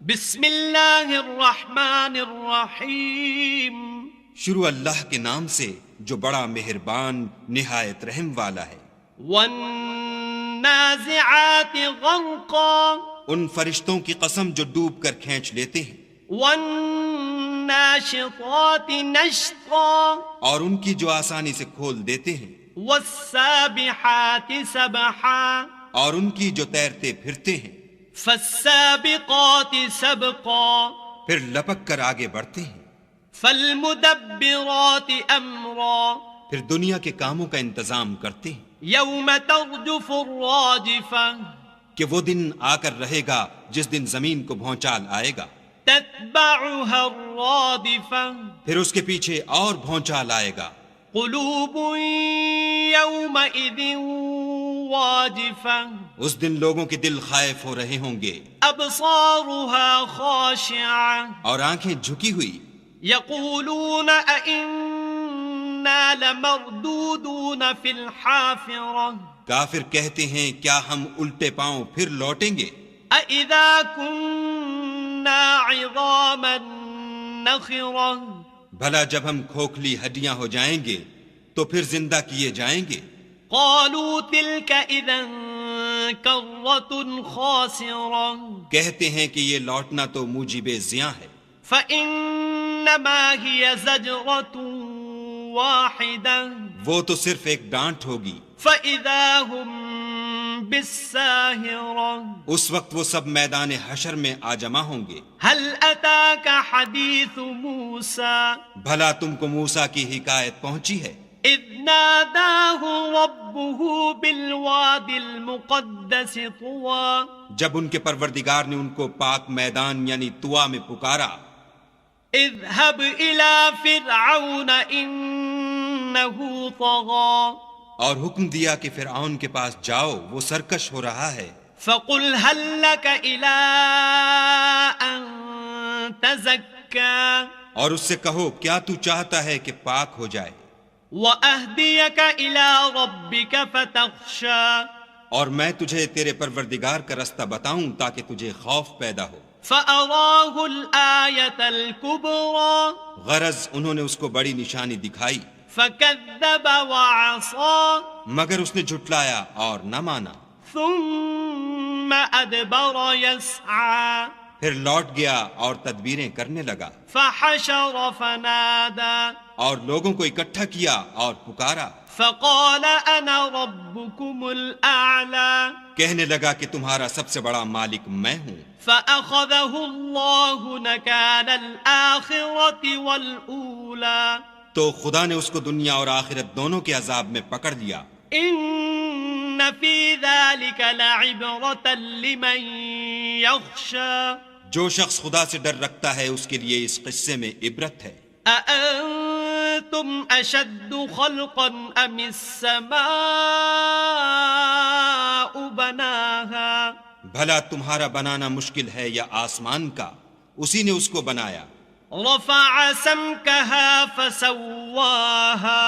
بسم اللہ الرحمن الرحیم، شروع اللہ کے نام سے جو بڑا مہربان نہایت رحم والا ہے۔ والنازعات غرقا، ان فرشتوں کی قسم جو ڈوب کر کھینچ لیتے ہیں، والناشطات نشطا، اور ان کی جو آسانی سے کھول دیتے ہیں، والسابحات سبحا، اور ان کی جو تیرتے پھرتے ہیں، فالسابقات سبقا، پھر لپک کر آگے بڑھتے ہیں، فالمدبرات امرا، پھر دنیا کے کاموں کا انتظام کرتے ہیں، یوم ترجف الراجفہ، کہ وہ دن آ کر رہے گا جس دن زمین کو بھونچال آئے گا، تتبعها الرادفہ، پھر اس کے پیچھے اور بھونچال آئے گا۔ قلوب یومئذ واجفہ، اس دن لوگوں کے دل خائف ہو رہے ہوں گے ابصارها خاشعہ، اور آنکھیں جھکی ہوئی، یقولون ائنا لمردودون فی الحافرہ، کافر کہتے ہیں کیا ہم الٹے پاؤں پھر لوٹیں گے؟ اذا کننا عظاما نخرہ، بھلا جب ہم کھوکھلی ہڈیاں ہو جائیں گے تو پھر زندہ کیے جائیں گے؟ قالوا تلك اذا کرۃ خاسرہ، کہتے ہیں کہ یہ لوٹنا تو موجب زیاں ہے، فانما هي زجرۃ واحدہ، وہ تو صرف ایک ڈانٹ ہوگی، فاذا هم بالساہرہ، اس وقت وہ سب میدان حشر میں آ جمع ہوں گے۔ هل اتاک حدیث موسیٰ، بھلا تم کو موسیٰ کی حکایت پہنچی ہے؟ اذ ناداہ ربہ بالواد المقدس طویٰ، جب ان کے پروردگار نے ان کو پاک میدان یعنی طوا میں پکارا، اذهب الى فرعون انہ طغیٰ، اور حکم دیا کہ فرعون کے پاس جاؤ وہ سرکش ہو رہا ہے، فقل هل لك الى ان تزکا، اور اس سے کہو کیا تو چاہتا ہے کہ پاک ہو جائے، وَأَهْدِيَكَ إِلَىٰ رَبِّكَ فَتَخْشَىٰ، اور میں تجھے تیرے پروردگار کا رستہ بتاؤں تاکہ تجھے خوف پیدا ہو۔ فَأَرَاهُ الْآيَةَ الْكُبْرَىٰ، غرض انہوں نے اس کو بڑی نشانی دکھائی، فَكَذَّبَ وَعَصَىٰ، مگر اس نے جھٹلایا اور نہ مانا، ثُمَّ أَدْبَرَ يَسْعَىٰ، پھر لوٹ گیا اور تدبیریں کرنے لگا، فَحَشَرَ فَنَادَىٰ، اور لوگوں کو اکٹھا کیا اور پکارا، فَقَالَ أَنَا رَبُّكُمُ الْأَعْلَىٰ، کہنے لگا کہ تمہارا سب سے بڑا مالک میں ہوں۔ فَأَخَذَهُ اللَّهُ نَكَالَ الْآخِرَةِ وَالْأُولَىٰ، تو خدا نے اس کو دنیا اور آخرت دونوں کے عذاب میں پکڑ لیا۔ ان فی ذلک لعبرۃ لمن یخشی، جو شخص خدا سے ڈر رکھتا ہے اس کے لیے اس قصے میں عبرت ہے۔ اانتم اشد خلقا ام السماء بناها، بھلا تمہارا بنانا مشکل ہے یا آسمان کا؟ اسی نے اس کو بنایا۔ رفع سمكها فسواها،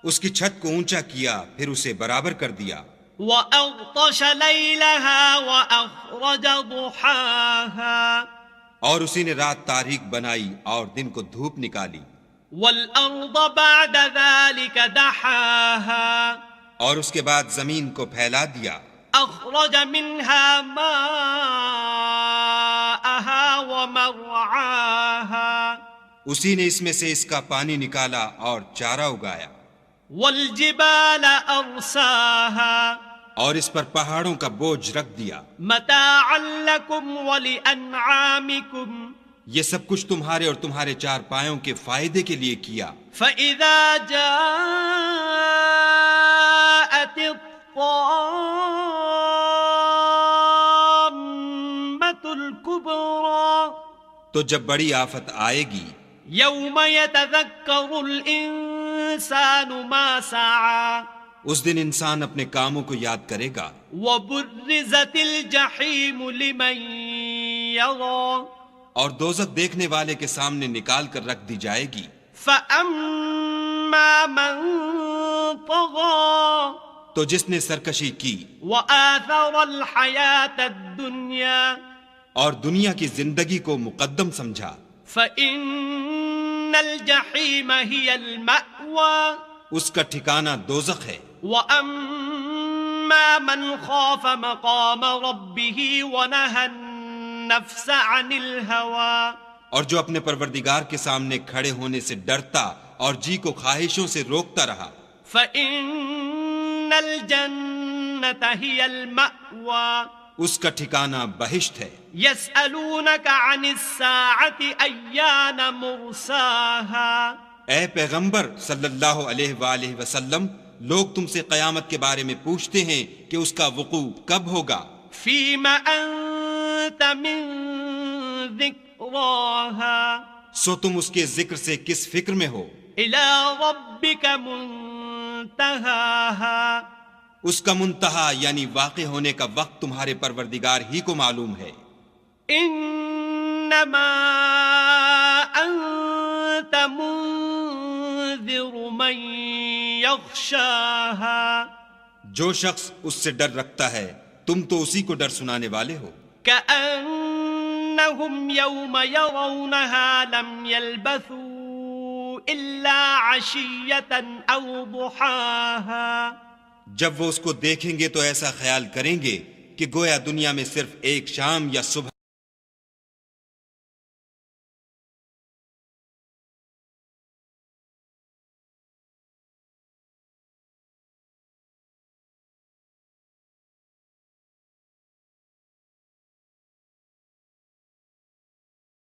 اس کی چھت کو اونچا کیا پھر اسے برابر کر دیا۔ وأغطش ليلها وأخرج ضحاها، اور اسی نے رات تاریک بنائی اور دن کو دھوپ نکالی۔ والأرض بعد ذلك دحاها، اور اس کے بعد زمین کو پھیلا دیا، أخرج منها ماءها ومرعاها، اسی نے اس میں سے اس کا پانی نکالا اور چارہ اگایا، والجبال أرساها، اور اس پر پہاڑوں کا بوجھ رکھ دیا۔ متاعا لكم ولأنعامكم، یہ سب کچھ تمہارے اور تمہارے چار پایوں کے فائدے کے لیے کیا۔ فإذا جاءت الطامة الكبرى، تو جب بڑی آفت آئے گی، يوم يتذكر الإنسان ما سعى، اس دن انسان اپنے کاموں کو یاد کرے گا، وبرزت الجحيم لمن يرى، اور دوزخ دیکھنے والے کے سامنے نکال کر رکھ دی جائے گی۔ فأما من طغى، تو جس نے سرکشی کی، وآثر الحیات الدنیا، اور دنیا کی زندگی کو مقدم سمجھا، فإن الجحیم هی المأوى اس کا ٹھکانہ دوزخ ہے۔ وَأَمَّا مَنْ خَافَ مَقَامَ رَبِّهِ وَنَهَى النَّفْسَ عَنِ الْهَوَى، اور جو اپنے پروردگار کے سامنے کھڑے ہونے سے ڈرتا اور جی کو خواہشوں سے روکتا رہا، فَإِنَّ الْجَنَّةَ هِيَ الْمَأْوَى اس کا ٹھکانہ بہشت ہے۔ يَسْأَلُونَكَ عَنِ السَّاعَةِ أَيَّانَ مُرْسَاهَا، اے پیغمبر صلی اللہ علیہ وآلہ وسلم، لوگ تم سے قیامت کے بارے میں پوچھتے ہیں کہ اس کا وقوع کب ہوگا۔ فِيمَ أَنْتَ مِنْ ذِكْرَاهَا، سو تم اس کے ذکر سے کس فکر میں ہو؟ إِلَى رَبِّكَ مُنْتَهَاهَا، اس کا منتہا یعنی واقع ہونے کا وقت تمہارے پروردگار ہی کو معلوم ہے۔ إِنَّمَا أَنْتَ مُنْذِرُ مَنْ يَخْشَاهَا، جو شخص اس سے ڈر رکھتا ہے تم تو اسی کو ڈر سنانے والے ہو۔ كأنهم يوم يرونها لم يلبثوا إلا عشية أو ضحاها، جب وہ اس کو دیکھیں گے تو ایسا خیال کریں گے کہ گویا دنیا میں صرف ایک شام یا صبح